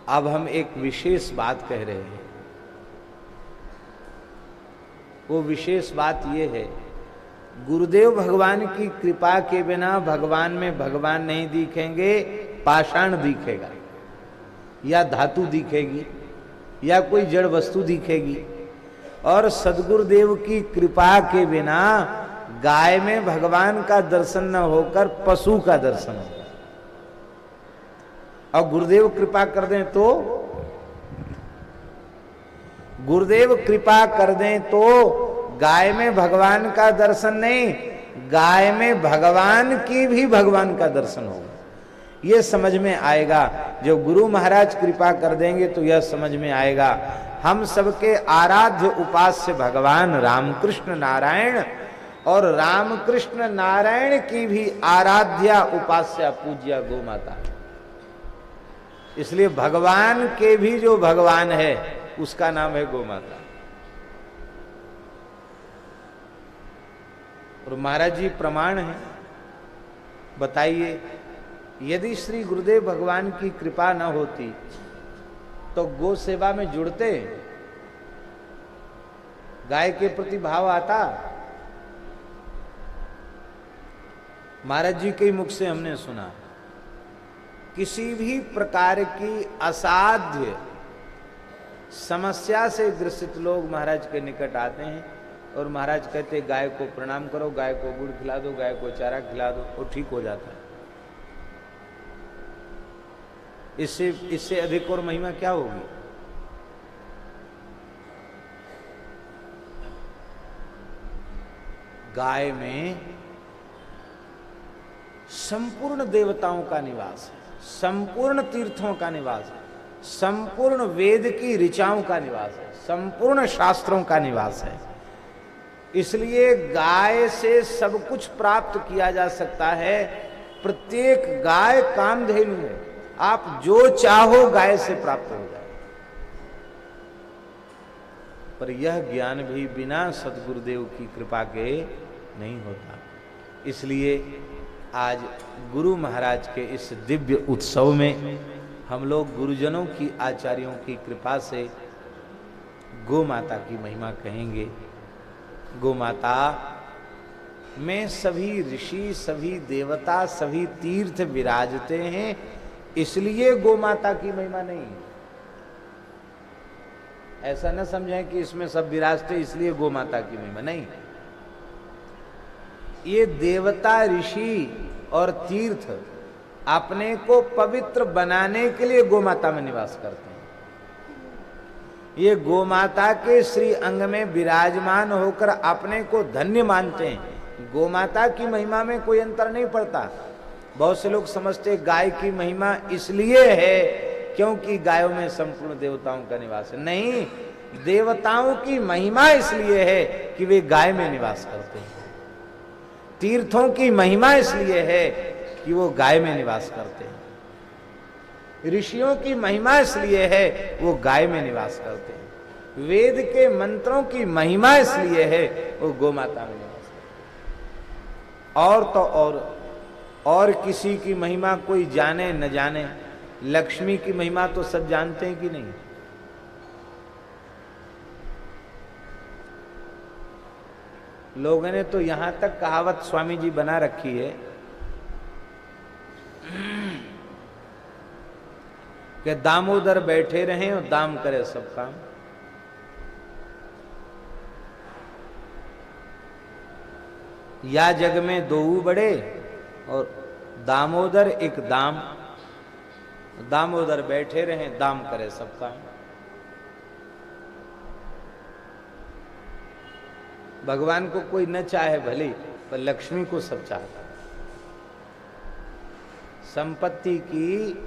अब हम एक विशेष बात कह रहे हैं। वो विशेष बात ये है, गुरुदेव भगवान की कृपा के बिना भगवान में भगवान नहीं दिखेंगे, पाषाण दिखेगा या धातु दिखेगी या कोई जड़ वस्तु दिखेगी। और सद्गुरुदेव की कृपा के बिना गाय में भगवान का दर्शन न होकर पशु का दर्शन होगा। और गुरुदेव कृपा कर दें तो, गुरुदेव कृपा कर दें तो गाय में भगवान का दर्शन नहीं, गाय में भगवान की भी भगवान का दर्शन होगा। यह समझ में आएगा। जो गुरु महाराज कृपा कर देंगे तो यह समझ में आएगा। हम सबके आराध्य उपास्य भगवान रामकृष्ण नारायण और रामकृष्ण नारायण की भी आराध्या उपास्या पूज्या गौ माता। इसलिए भगवान के भी जो भगवान है उसका नाम है गौ माता। और महाराज जी प्रमाण है। बताइए, यदि श्री गुरुदेव भगवान की कृपा न होती तो गो सेवा में जुड़ते, गाय के प्रति भाव आता? महाराज जी के मुख से हमने सुना, किसी भी प्रकार की असाध्य समस्या से ग्रसित लोग महाराज के निकट आते हैं और महाराज कहते गाय को प्रणाम करो, गाय को गुड़ खिला दो, गाय को चारा खिला दो, वो ठीक हो जाता है। इससे अधिक और महिमा क्या होगी? गाय में संपूर्ण देवताओं का निवास है, संपूर्ण तीर्थों का निवास है, संपूर्ण वेद की ऋचाओं का निवास है, संपूर्ण शास्त्रों का निवास है। इसलिए गाय से सब कुछ प्राप्त किया जा सकता है। प्रत्येक गाय कामधेनु है, आप जो चाहो गाय से प्राप्त हो जाए। पर यह ज्ञान भी बिना सद्गुरुदेव की कृपा के नहीं होता। इसलिए आज गुरु महाराज के इस दिव्य उत्सव में हम लोग गुरुजनों की, आचार्यों की कृपा से गौ माता की महिमा कहेंगे। गौ माता में सभी ऋषि, सभी देवता, सभी तीर्थ विराजते हैं, इसलिए गौ माता की महिमा नहीं। ऐसा न समझें कि इसमें सब विराजते इसलिए गौ माता की महिमा नहीं। ये देवता, ऋषि और तीर्थ अपने को पवित्र बनाने के लिए गौ माता में निवास करते हैं। ये गौ माता के श्री अंग में विराजमान होकर अपने को धन्य मानते हैं। गौ माता की महिमा में कोई अंतर नहीं पड़ता। बहुत से लोग समझते गाय की महिमा इसलिए है क्योंकि गायों में संपूर्ण देवताओं का निवास है। नहीं, देवताओं की महिमा इसलिए है कि वे गाय में निवास करते हैं। तीर्थों की महिमा इसलिए है कि वो गाय में निवास करते हैं। ऋषियों की महिमा इसलिए है वो गाय में निवास करते हैं। वेद के मंत्रों की महिमा इसलिए है वो गौ माता में निवास करते हैं। और तो और किसी की महिमा कोई जाने न जाने, लक्ष्मी की महिमा तो सब जानते हैं कि नहीं? लोगों ने तो यहां तक कहावत स्वामी जी बना रखी है कि दामोदर बैठे रहें और दाम करे सब काम। या जग में दो बड़े और दामोदर एक दाम, दामोदर बैठे रहें, दाम करे सब काम। भगवान को कोई न चाहे भले, पर लक्ष्मी को सब चाहता है। संपत्ति की,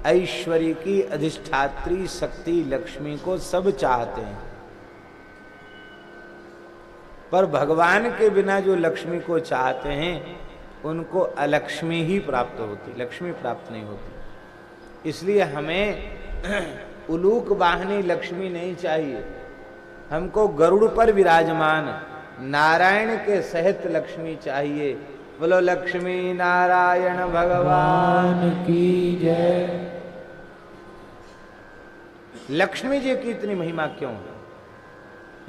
ऐश्वर्य की अधिष्ठात्री शक्ति लक्ष्मी को सब चाहते हैं। पर भगवान के बिना जो लक्ष्मी को चाहते हैं उनको अलक्ष्मी ही प्राप्त होती, लक्ष्मी प्राप्त नहीं होती। इसलिए हमें उलूक वाहनी लक्ष्मी नहीं चाहिए, हमको गरुड़ पर विराजमान नारायण के सहित लक्ष्मी चाहिए। बोलो लक्ष्मी नारायण भगवान की जय। लक्ष्मी जी की इतनी महिमा क्यों है?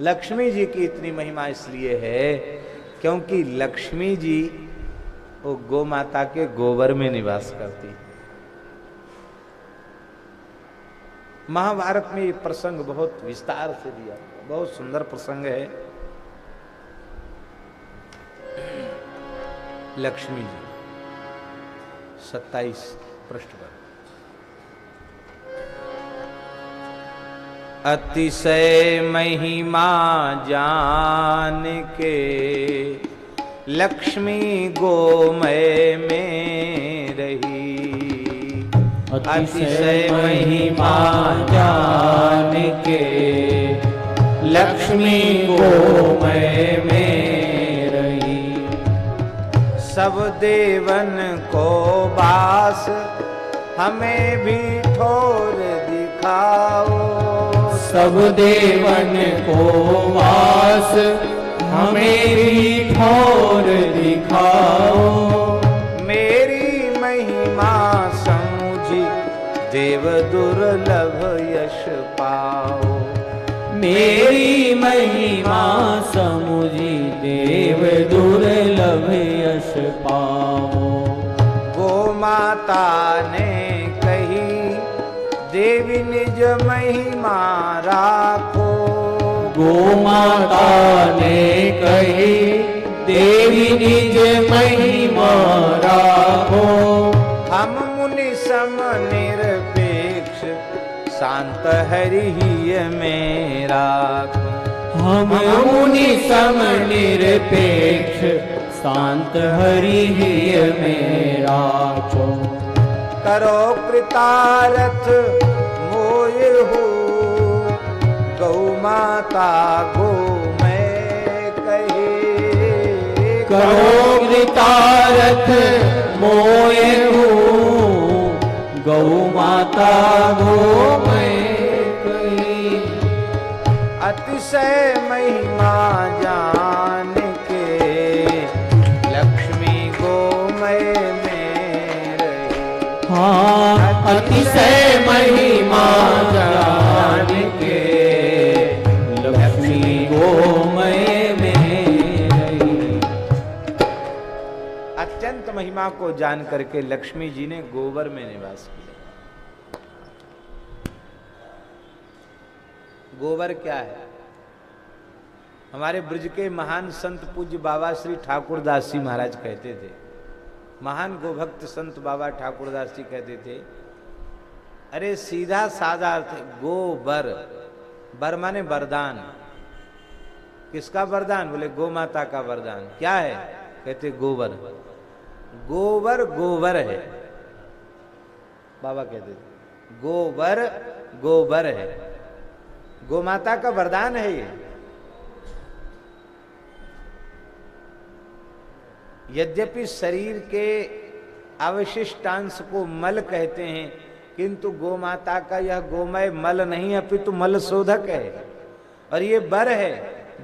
लक्ष्मी जी की इतनी महिमा इसलिए है क्योंकि लक्ष्मी जी वो गौ माता के गोबर में निवास करती है। महाभारत में ये प्रसंग बहुत विस्तार से दिया, बहुत सुंदर प्रसंग है। लक्ष्मी जी 27 पृष्ठ पर। अतिशय महिमा जान के लक्ष्मी गोमय में रही। अतिशय महिमा जान के लक्ष्मी गोमय में रही। सब देवन को बास हमें भी ठोर दिखाओ। सब देवन को वास हमें भी ठोर दिखाओ। मेरी महिमा समझी देव दुर्लभ यश पाओ। मेरी महिमा समुझी देव दुर्लभ यश पाओ। गो माता ने कही देवी निज महिमा राखो। गो माता ने कही देवी निज महिमा राखो। हम मुनि सम निरपेक्ष शांत हरि में राखो। हम मुनि सम निरपेक्ष शांत हरि में राखो। करो कृतारथ मोय हो गौ माता गो मैं कहे। करो कृतारथ मोय हो गौ माता गो मैं कहे। अतिशय महिमा जान के लक्ष्मी गोमय में रही। हाँ अतिशय महिमा जान के लक्ष्मी गोमय में रही। अत्यंत महिमा को जान करके लक्ष्मी जी ने गोबर में निवास किया। गोबर क्या है? हमारे ब्रज के महान संत पूज्य बाबा श्री ठाकुरदास जी महाराज कहते थे, महान गोभक्त संत बाबा ठाकुरदास जी कहते थे, अरे सीधा साधा अर्थ गोबर, बर माने वरदान। किसका वरदान? बोले गौ माता का वरदान। क्या है? कहते गोबर। गोबर गोबर है, बाबा कहते थे गोबर गोबर है, गौ माता का वरदान है ये। यद्यपि शरीर के अवशिष्टांश को मल कहते हैं, किंतु गौ माता का यह गोमय मल नहीं अपितु मल शोधक है। और ये बर है।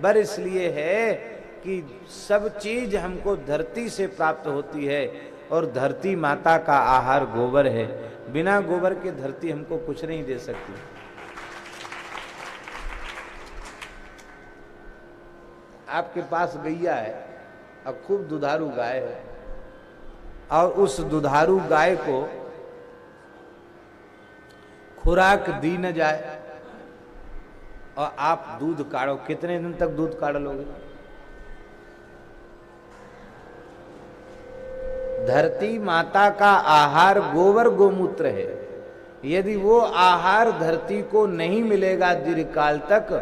बर इसलिए है कि सब चीज हमको धरती से प्राप्त होती है और धरती माता का आहार गोबर है। बिना गोबर के धरती हमको कुछ नहीं दे सकती। आपके पास गैया है और खूब दुधारू गाय है, और उस दुधारू गाय को खुराक दी न जाए और आप दूध काढ़ो, कितने दिन तक दूध काढ़ लोगे? धरती माता का आहार गोबर गोमूत्र है। यदि वो आहार धरती को नहीं मिलेगा दीर्घकाल तक,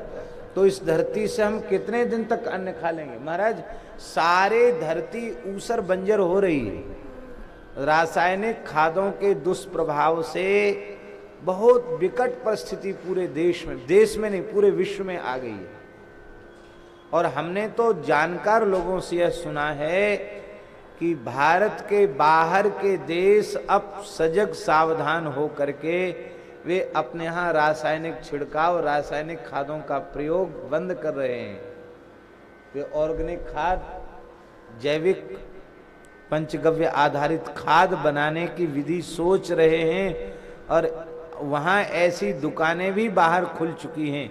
तो इस धरती से हम कितने दिन तक अन्न खा लेंगे? महाराज, सारे धरती ऊसर बंजर हो रही है। रासायनिक खादों के दुष्प्रभाव से बहुत विकट परिस्थिति पूरे देश में नहीं पूरे विश्व में आ गई है। और हमने तो जानकार लोगों से यह सुना है कि भारत के बाहर के देश अब सजग सावधान हो करके वे अपने यहाँ रासायनिक छिड़काव, रासायनिक खादों का प्रयोग बंद कर रहे हैं। वे ऑर्गेनिक खाद, जैविक पंचगव्य आधारित खाद बनाने की विधि सोच रहे हैं। और वहाँ ऐसी दुकानें भी बाहर खुल चुकी हैं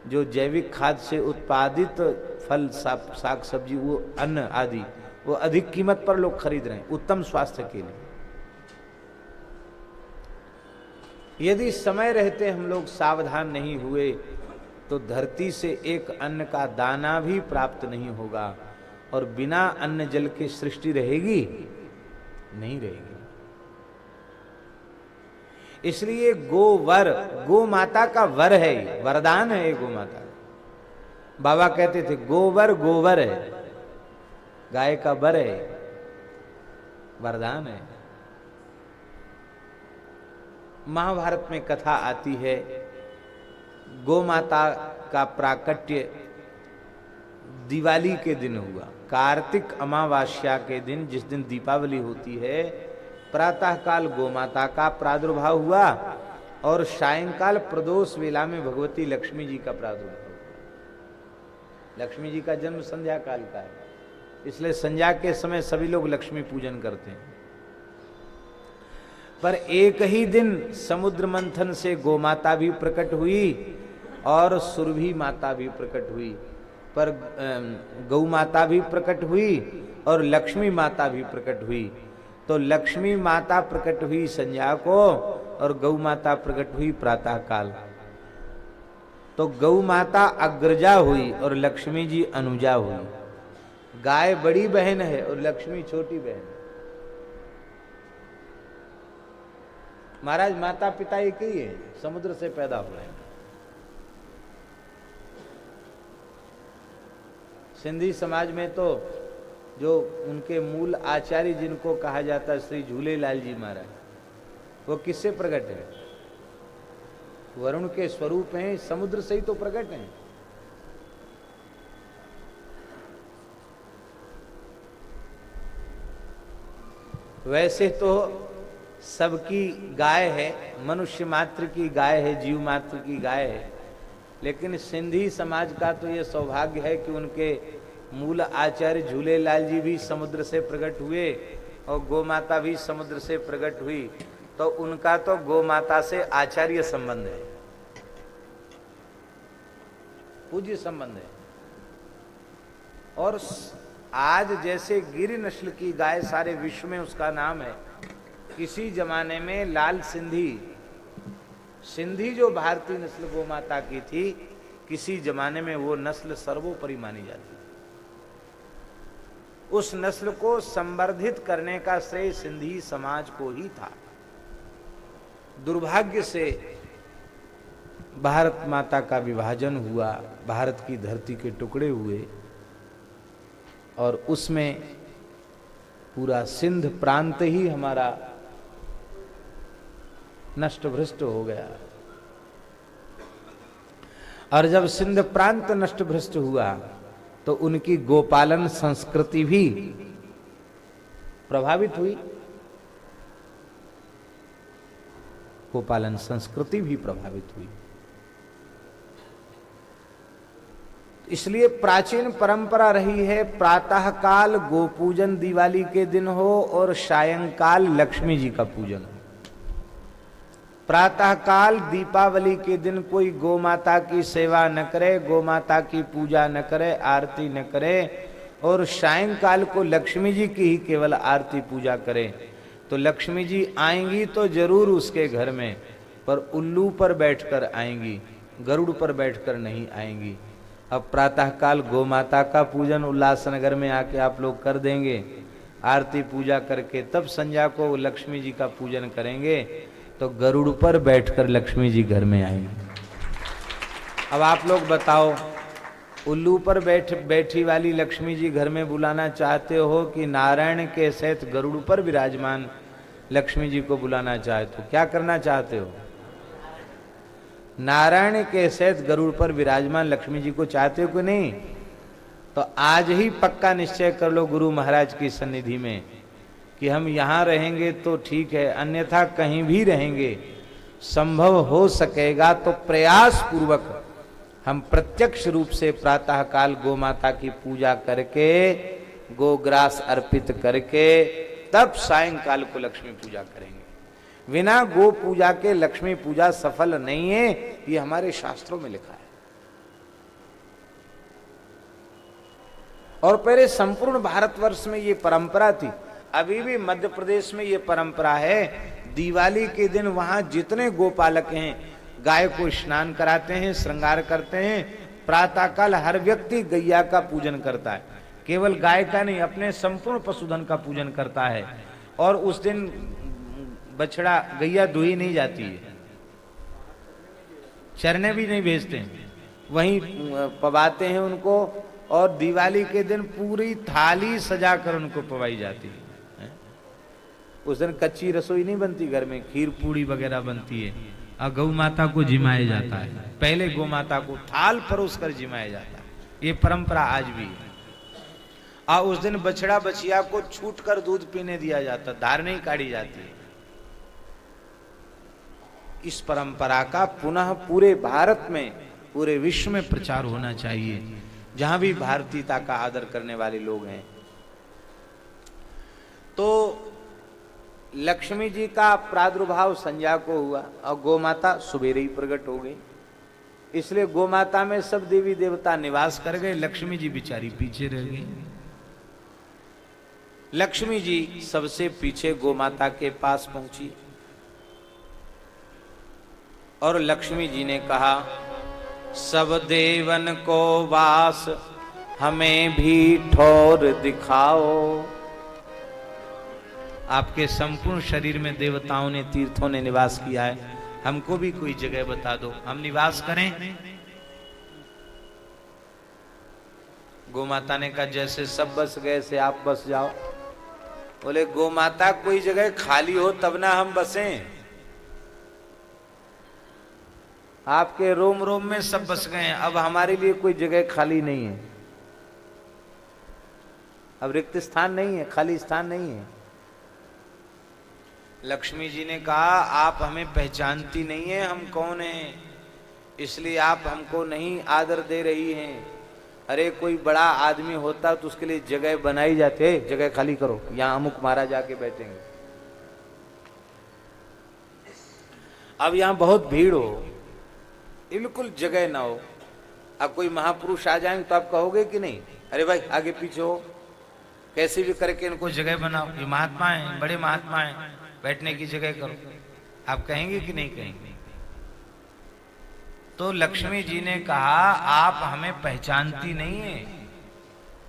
जो जैविक खाद से उत्पादित फल, साग सब्जी, वो अन्न आदि वो अधिक कीमत पर लोग खरीद रहे हैं उत्तम स्वास्थ्य के लिए। यदि समय रहते हम लोग सावधान नहीं हुए तो धरती से एक अन्न का दाना भी प्राप्त नहीं होगा, और बिना अन्न जल के सृष्टि रहेगी नहीं रहेगी। इसलिए गोवर, गो माता का वर है, वरदान है गो माता। बाबा कहते थे गोबर गोबर है, गाय का वर है, वरदान है। महाभारत में कथा आती है, गो माता का प्राकट्य दिवाली के दिन हुआ। कार्तिक अमावास्या के दिन, जिस दिन दीपावली होती है, प्रातः काल गोमाता का प्रादुर्भाव हुआ और सायंकाल प्रदोष वेला में भगवती लक्ष्मी जी का प्रादुर्भाव हुआ। लक्ष्मी जी का जन्म संध्या काल का है, इसलिए संध्या के समय सभी लोग लक्ष्मी पूजन करते हैं। पर एक ही दिन समुद्र मंथन से गोमाता भी प्रकट हुई और सुरभि माता भी प्रकट हुई, पर गौ माता भी प्रकट हुई और लक्ष्मी माता भी प्रकट हुई। तो लक्ष्मी माता प्रकट हुई संध्या को और गौ माता प्रकट हुई प्रातः काल। तो गौ माता अग्रजा हुई और लक्ष्मी जी अनुजा हुई। गाय बड़ी बहन है और लक्ष्मी छोटी बहन है। महाराज माता पिता एक ही है, समुद्र से पैदा हुए हैं। सिंधी समाज में तो जो उनके मूल आचार्य जिनको कहा जाता है श्री झूलेलाल जी महाराज, वो किससे प्रकट है? वरुण के स्वरूप हैं, समुद्र से ही तो प्रकट हैं। वैसे तो सबकी गाय है, मनुष्य मात्र की गाय है, जीव मात्र की गाय है, लेकिन सिंधी समाज का तो ये सौभाग्य है कि उनके मूल आचार्य झूलेलाल जी भी समुद्र से प्रकट हुए और गोमाता भी समुद्र से प्रकट हुई। तो उनका तो गोमाता से आचार्य संबंध है, पूज्य संबंध है। और आज जैसे गिर नस्ल की गाय सारे विश्व में उसका नाम है, किसी जमाने में लाल सिंधी जो भारतीय नस्ल गोमाता की थी, किसी जमाने में वो नस्ल सर्वोपरि मानी जाती। उस नस्ल को संवर्धित करने का श्रेय सिंधी समाज को ही था। दुर्भाग्य से भारत माता का विभाजन हुआ, भारत की धरती के टुकड़े हुए और उसमें पूरा सिंध प्रांत ही हमारा नष्ट भ्रष्ट हो गया। और जब सिंध प्रांत नष्ट भ्रष्ट हुआ तो उनकी गोपालन संस्कृति भी प्रभावित हुई, गोपालन संस्कृति भी प्रभावित हुई। इसलिए प्राचीन परंपरा रही है, प्रातः काल गोपूजन दिवाली के दिन हो और सायंकाल लक्ष्मी जी का पूजन हो। प्रातः काल दीपावली के दिन कोई गौ माता की सेवा न करे, गौ माता की पूजा न करे, आरती न करे, और सायंकाल को लक्ष्मी जी की ही केवल आरती पूजा करे। तो लक्ष्मी जी आएंगी तो जरूर उसके घर में, पर उल्लू पर बैठकर आएंगी, गरुड़ पर बैठकर नहीं आएंगी। अब प्रातः काल गौ माता का पूजन उल्लासनगर में आके आप लोग कर देंगे, आरती पूजा करके तब संध्या को लक्ष्मी जी का पूजन करेंगे, तो गरुड़ पर बैठकर लक्ष्मी जी घर में आएंगी। अब आप लोग बताओ, उल्लू पर बैठी वाली लक्ष्मी जी घर में बुलाना चाहते हो कि नारायण के सहित गरुड़ पर विराजमान लक्ष्मी जी को बुलाना चाहते हो? क्या करना चाहते हो? नारायण के सहित गरुड़ पर विराजमान लक्ष्मी जी को चाहते हो कि नहीं? तो आज ही पक्का निश्चय कर लो गुरु महाराज की सन्निधि में कि हम यहाँ रहेंगे तो ठीक है, अन्यथा कहीं भी रहेंगे, संभव हो सकेगा तो प्रयास पूर्वक हम प्रत्यक्ष रूप से प्रातः काल गौ माता की पूजा करके, गोग्रास अर्पित करके तब सायंकाल को लक्ष्मी पूजा करेंगे। बिना गो पूजा के लक्ष्मी पूजा सफल नहीं है, ये हमारे शास्त्रों में लिखा है। और पहले संपूर्ण भारतवर्ष में ये परंपरा थी, अभी भी मध्य प्रदेश में ये परंपरा है। दिवाली के दिन वहां जितने गोपालक हैं गाय को स्नान कराते हैं, श्रृंगार करते हैं। प्रातःकाल हर व्यक्ति गैया का पूजन करता है, केवल गाय का नहीं, अपने संपूर्ण पशुधन का पूजन करता है। और उस दिन बछड़ा गैया दुही नहीं जाती है, चरने भी नहीं भेजते हैं, वहीं पवाते हैं उनको। और दिवाली के दिन पूरी थाली सजाकर उनको पवाई जाती है। उस दिन कच्ची रसोई नहीं बनती घर में, खीर पूड़ी वगैरह बनती है। और गौ माता को जिमाया जाता है, पहले गौ माता को थाल परोस कर जिमाया जाता है, ये परंपरा आज भी है। और उस दिन बछड़ा बछिया को छूट कर दूध पीने दिया जाता, धार नहीं काढ़ी जाती है। इस परंपरा का पुनः पूरे भारत में, पूरे विश्व में प्रचार होना चाहिए, जहां भी भारतीयता का आदर करने वाले लोग हैं। तो लक्ष्मी जी का प्रादुर्भाव संध्या को हुआ और गोमाता सुबेरे ही प्रकट हो गई, इसलिए गोमाता में सब देवी देवता निवास कर गए, लक्ष्मी जी बिचारी पीछे रह गई। लक्ष्मी जी सबसे पीछे गोमाता के पास पहुंची और लक्ष्मी जी ने कहा, सब देवन को वास हमें भी ठौर दिखाओ। आपके संपूर्ण शरीर में देवताओं ने, तीर्थों ने निवास किया है, हमको भी कोई जगह बता दो, हम निवास करें। गोमाता ने कहा, जैसे सब बस गए से आप बस जाओ। बोले, गोमाता कोई जगह खाली हो तब ना हम बसें, आपके रोम रोम में सब बस गए हैं, अब हमारे लिए कोई जगह खाली नहीं है, अब रिक्त स्थान नहीं है, खाली स्थान नहीं है। लक्ष्मी जी ने कहा, आप हमें पहचानती नहीं है हम कौन हैं, इसलिए आप हमको नहीं आदर दे रही हैं। अरे कोई बड़ा आदमी होता तो उसके लिए जगह बनाई जाती, जगह खाली करो, यहां अमुक महाराज जाके बैठेंगे। अब यहां बहुत भीड़ हो, बिल्कुल जगह ना हो, अब कोई महापुरुष आ जाएंगे तो आप कहोगे कि नहीं, अरे भाई आगे पीछे हो, कैसे भी करके इनको जगह बनाओ, ये महात्मा है, बड़े महात्मा है, बैठने की जगह करो, आप कहेंगे कि नहीं कहेंगे। तो लक्ष्मी जी ने कहा, आप हमें पहचानती नहीं है,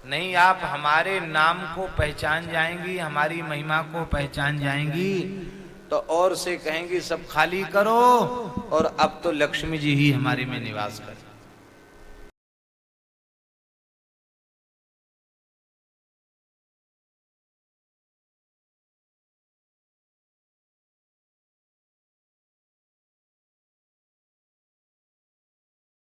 नहीं आप हमारे नाम को पहचान जाएंगी, हमारी महिमा को पहचान जाएंगी तो और से कहेंगी सब खाली करो, और अब तो लक्ष्मी जी ही हमारे में निवास कर।